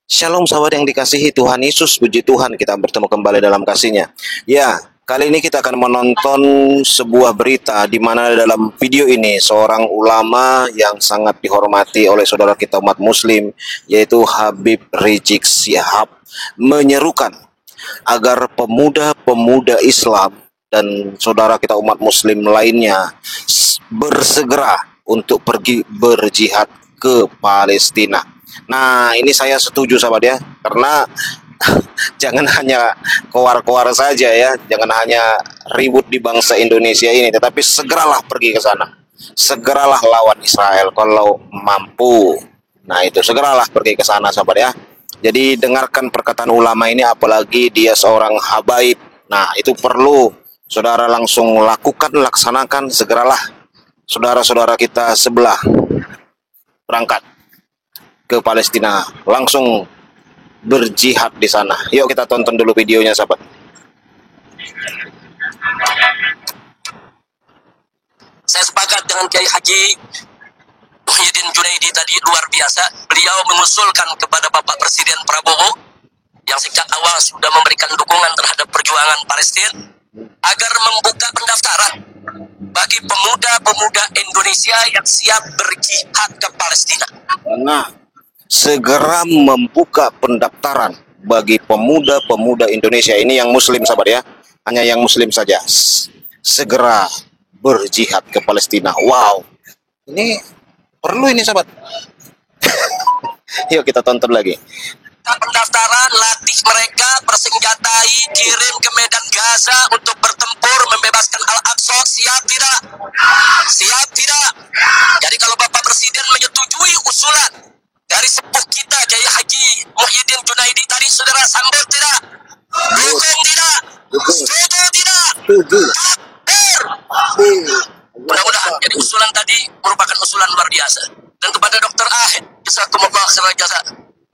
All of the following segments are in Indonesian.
Shalom sahabat yang dikasihi Tuhan Yesus, puji Tuhan kita bertemu kembali dalam kasih-Nya. Ya, kali ini kita akan menonton sebuah berita di mana dalam video ini seorang ulama yang sangat dihormati oleh saudara kita umat muslim, yaitu Habib Rizik Syihab, menyerukan agar pemuda-pemuda Islam dan saudara kita umat muslim lainnya bersegera untuk pergi berjihad ke Palestina. Nah, ini saya setuju sahabat ya, karena jangan hanya koar-koar saja ya, jangan hanya ribut di bangsa Indonesia ini, tetapi segeralah pergi ke sana. Segeralah lawan Israel kalau mampu. Nah, itu segeralah pergi ke sana sahabat ya. Jadi dengarkan perkataan ulama ini, apalagi dia seorang habaib. Nah, itu perlu saudara langsung lakukan, laksanakan, segeralah saudara-saudara kita sebelah berangkat ke Palestina, langsung berjihad di sana. Yuk kita tonton dulu videonya sahabat. Saya sepakat dengan Kiai Haji Muhyiddin Junaidi tadi, luar biasa. Beliau mengusulkan kepada Bapak Presiden Prabowo yang sejak awal sudah memberikan dukungan terhadap perjuangan Palestina agar membuka pendaftaran bagi pemuda-pemuda Indonesia yang siap berjihad ke Palestina. Nah, segera membuka pendaftaran bagi pemuda-pemuda Indonesia ini yang muslim sahabat ya, hanya yang muslim saja, segera berjihad ke Palestina. Wow, ini perlu ini sahabat. Yuk kita tonton lagi. Pendaftaran, latih mereka, persenjatai, kirim ke medan Gaza untuk bertempur membebaskan Al-Aqsa. Siap tidak? Siap tidak? Jadi kalau Bapak Presiden menyetujui usulan dari sepuh kita Kiai Haji Muhyiddin Junaidi tadi, saudara sambut tidak? Dukung tidak? Setuju tidak? Takbir! Mudah-mudahan jadi usulan tadi merupakan usulan luar biasa. Dan kepada Dr. Ahid, jazakumullah khairan jazaa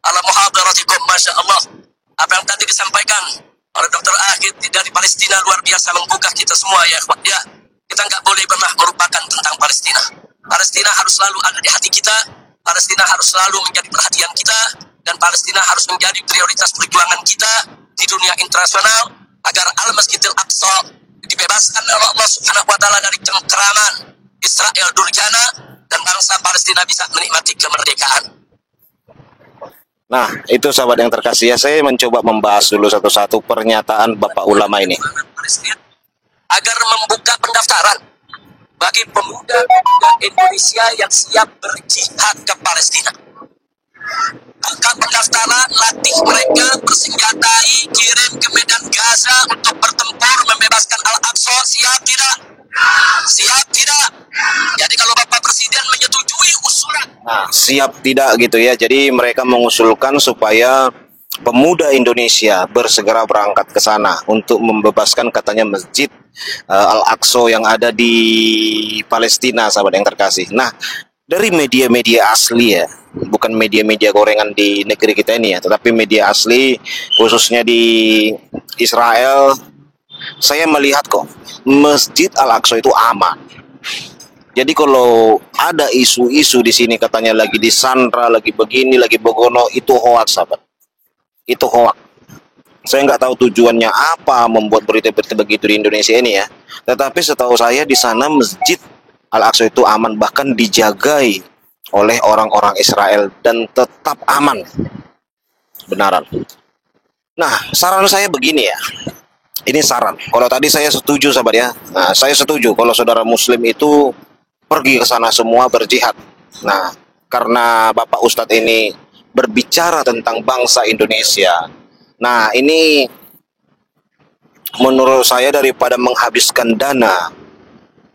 ala muhadaratikum, masya Allah, apa yang tadi disampaikan oleh Dr. Ahid dari Palestina luar biasa menggugah kita semua ya. Ya, kita nggak boleh pernah melupakan tentang Palestina. Palestina harus selalu ada di hati kita. Palestina harus selalu menjadi perhatian kita, dan Palestina harus menjadi prioritas perjuangan kita di dunia internasional agar Al-Masjidil Aqsa dibebaskan oleh Allah Subhanahu wa taala dari cengkeraman Israel Durjana dan bangsa Palestina bisa menikmati kemerdekaan. Nah, itu sahabat yang terkasih ya, saya mencoba membahas dulu satu-satu pernyataan Bapak ulama ini. Agar membuka pendaftaran bagi pemuda-pemuda Indonesia yang siap berjihad ke Palestina. Buka pendaftaran, latih mereka, persenjatai, kirim ke medan Gaza untuk bertempur membebaskan Al-Aqsa. Siap tidak? Siap tidak? Jadi kalau Bapak Presiden menyetujui usulan, Nah, siap tidak gitu ya. Jadi mereka mengusulkan supaya pemuda Indonesia bersegera berangkat ke sana untuk membebaskan katanya Masjid Al-Aqsa yang ada di Palestina, sahabat yang terkasih. Nah, dari media-media asli ya, bukan media-media gorengan di negeri kita ini ya, tetapi media asli khususnya di Israel, saya melihat kok Masjid Al-Aqsa itu aman. Jadi kalau ada isu-isu di sini katanya lagi disandra, lagi begini, lagi begono, itu hoax sahabat. Itu hoax. Saya nggak tahu tujuannya apa membuat berita-berita begitu di Indonesia ini ya. Tetapi setahu saya di sana Masjid Al-Aqsa itu aman, bahkan dijagai oleh orang-orang Israel dan tetap aman. Benaran. Nah, saran saya begini ya. Ini saran. Kalau tadi saya setuju sahabat ya. Nah, saya setuju kalau saudara muslim itu pergi ke sana semua berjihad. Nah, karena Bapak Ustadz ini berbicara tentang bangsa Indonesia. Nah, ini menurut saya daripada menghabiskan dana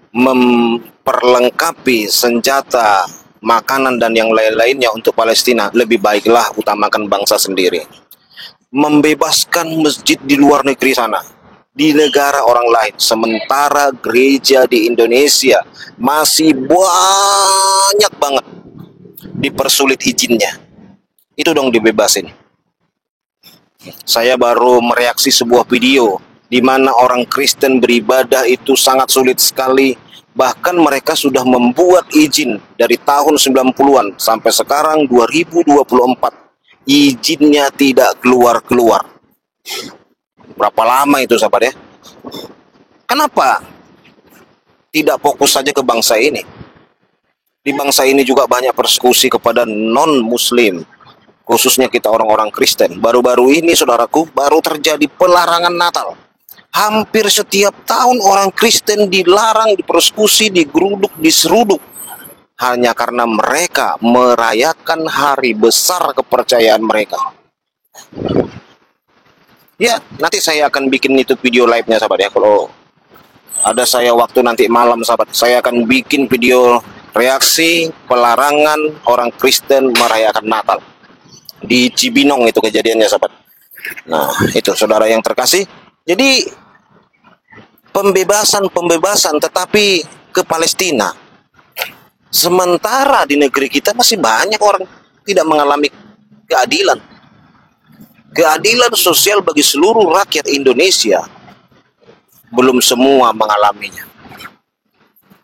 memperlengkapi senjata, makanan dan yang lain-lainnya untuk Palestina, lebih baiklah utamakan bangsa sendiri. Membebaskan masjid di luar negeri sana, di negara orang lain, sementara gereja di Indonesia masih banyak banget dipersulit izinnya. Itu dong dibebasin. Saya baru mereaksi sebuah video di mana orang Kristen beribadah itu sangat sulit sekali. Bahkan mereka sudah membuat izin dari tahun 90-an sampai sekarang 2024. izinnya tidak keluar-keluar. Berapa lama itu sahabat ya? Kenapa tidak fokus saja ke bangsa ini? Di bangsa ini juga banyak persekusi kepada non-muslim, khususnya kita orang-orang Kristen. Baru-baru ini saudaraku, baru terjadi pelarangan Natal. Hampir setiap tahun orang Kristen dilarang, dipersekusi, digeruduk, diseruduk, hanya karena mereka merayakan hari besar kepercayaan mereka. Ya, nanti saya akan bikin itu video live-nya sahabat ya. Kalau ada saya waktu nanti malam sahabat, saya akan bikin video reaksi pelarangan orang Kristen merayakan Natal. Di Cibinong itu kejadiannya sahabat. Nah, itu saudara yang terkasih. Jadi pembebasan tetapi ke Palestina. Sementara di negeri kita masih banyak orang tidak mengalami keadilan. Keadilan sosial bagi seluruh rakyat Indonesia belum semua mengalaminya.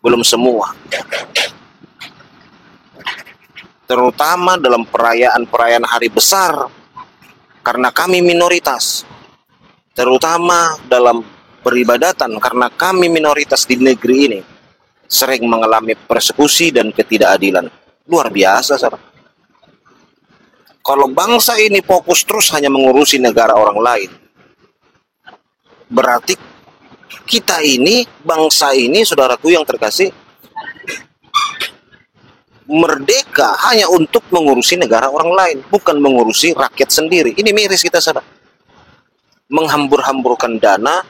Belum semua. Terutama dalam perayaan-perayaan hari besar, karena kami minoritas. Terutama dalam peribadatan, karena kami minoritas di negeri ini sering mengalami persekusi dan ketidakadilan. Luar biasa, saudara. Kalau bangsa ini fokus terus hanya mengurusi negara orang lain, berarti kita ini, bangsa ini, saudaraku yang terkasih, merdeka hanya untuk mengurusi negara orang lain, bukan mengurusi rakyat sendiri. Ini miris kita, saudara. Menghambur-hamburkan dana,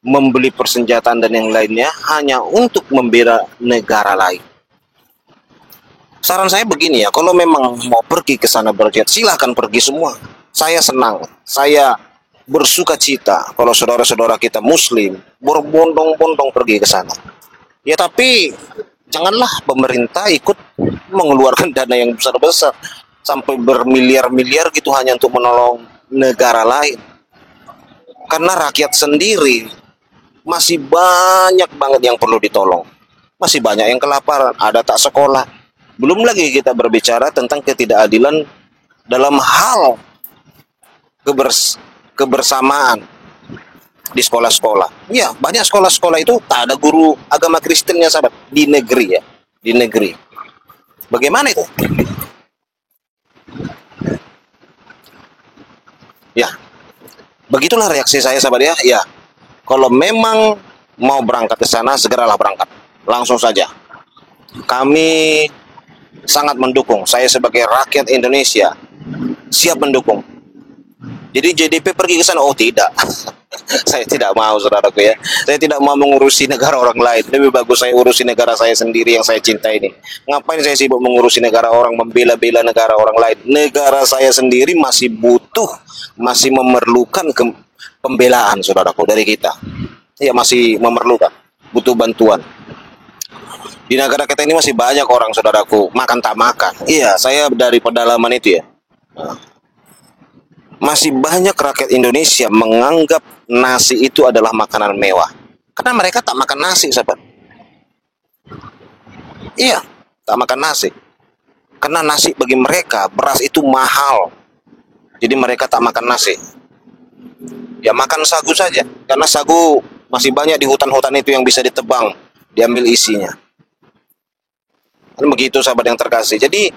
membeli persenjataan dan yang lainnya hanya untuk membela negara lain. Saran saya begini ya, kalau memang mau pergi ke sana berjihad, silahkan pergi semua. Saya senang, saya bersuka cita kalau saudara-saudara kita muslim berbondong-bondong pergi ke sana. Ya tapi janganlah pemerintah ikut mengeluarkan dana yang besar-besar sampai bermiliar-miliar gitu hanya untuk menolong negara lain. Karena rakyat sendiri masih banyak banget yang perlu ditolong. Masih banyak yang kelaparan, ada tak sekolah. Belum lagi kita berbicara tentang ketidakadilan dalam hal kebersamaan di sekolah-sekolah. Ya, banyak sekolah-sekolah itu tak ada guru agama Kristennya sahabat di negeri ya, di negeri. Bagaimana itu? Ya, begitulah reaksi saya sahabat ya. Ya, kalau memang mau berangkat ke sana segeralah berangkat, langsung saja. Kami sangat mendukung. Saya sebagai rakyat Indonesia siap mendukung. Jadi JDP pergi ke sana? Oh tidak. Saya tidak mau saudaraku ya. Saya tidak mau mengurusi negara orang lain. Lebih bagus saya urusi negara saya sendiri yang saya cintai ini. Ngapain saya sibuk mengurusi negara orang, membela-bela negara orang lain? Negara saya sendiri masih butuh, masih memerlukan pembelaan saudaraku dari kita. Ya masih memerlukan, butuh bantuan. Di negara kita ini masih banyak orang saudaraku makan tak makan. Iya, saya dari pedalaman itu ya. Masih banyak rakyat Indonesia menganggap nasi itu adalah makanan mewah. Karena mereka tak makan nasi, sahabat. Iya, tak makan nasi. Karena nasi bagi mereka, beras itu mahal. Jadi mereka tak makan nasi. Ya makan sagu saja. Karena sagu masih banyak di hutan-hutan itu yang bisa ditebang, diambil isinya. Kan begitu sahabat yang terkasih. Jadi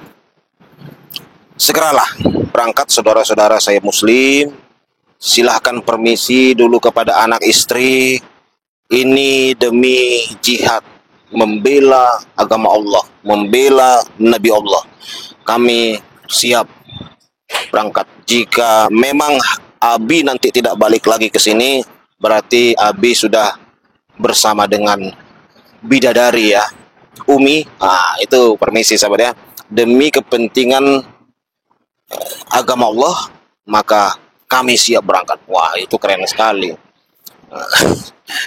segeralah berangkat saudara-saudara saya muslim. Silahkan permisi dulu kepada anak istri. Ini demi jihad, membela agama Allah, membela Nabi Allah. Kami siap berangkat. Jika memang Abi nanti tidak balik lagi ke sini, berarti Abi sudah bersama dengan bidadari ya, Umi. Itu permisi sahabat ya. Demi kepentingan agama Allah, maka kami siap berangkat. Wah, itu keren sekali.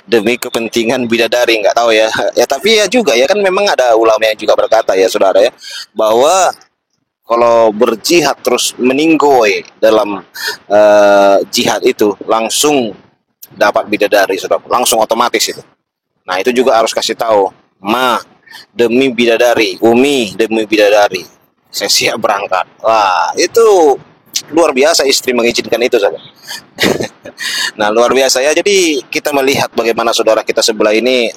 Demi kepentingan bidadari, nggak tahu ya. Ya tapi ya juga ya kan memang ada ulama yang juga berkata ya saudara ya, bahwa kalau berjihad terus meninggoy dalam jihad itu langsung dapat bidadari saudara, langsung otomatis itu. Nah itu juga harus kasih tahu, demi bidadari, Umi demi bidadari. saya siap berangkat. Wah, itu luar biasa istri mengizinkan itu saja. Nah, luar biasa ya. Jadi kita melihat bagaimana saudara kita sebelah ini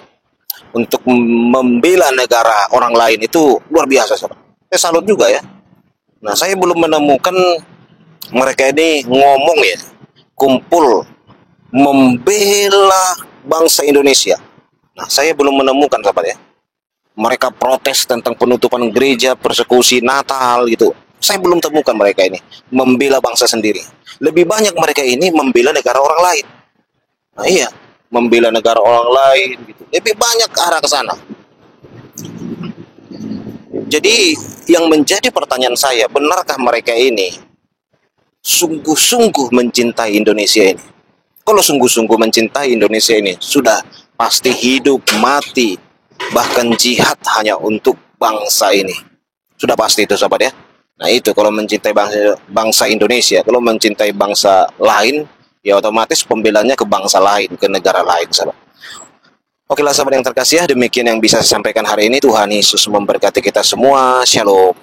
untuk membela negara orang lain itu luar biasa, saudara. Saya salut juga ya. Nah, saya belum menemukan mereka ini ngomong ya, kumpul membela bangsa Indonesia. Nah, saya belum menemukan, sahabat ya. Mereka protes tentang penutupan gereja, persekusi Natal gitu. Saya belum temukan mereka ini membela bangsa sendiri. Lebih banyak mereka ini membela negara orang lain. Nah, iya, membela negara orang lain gitu. Lebih banyak ke arah ke sana. Jadi yang menjadi pertanyaan saya, benarkah mereka ini sungguh-sungguh mencintai Indonesia ini? Kalau sungguh-sungguh mencintai Indonesia ini, sudah pasti hidup, mati, bahkan jihad hanya untuk bangsa ini. Sudah pasti itu, sahabat ya. Nah itu kalau mencintai bangsa Indonesia. Kalau mencintai bangsa lain, ya otomatis pembelanya ke bangsa lain, ke negara lain, sahabat. Oke lah sahabat yang terkasih ya, demikian yang bisa saya sampaikan hari ini. Tuhan Yesus memberkati kita semua. Shalom.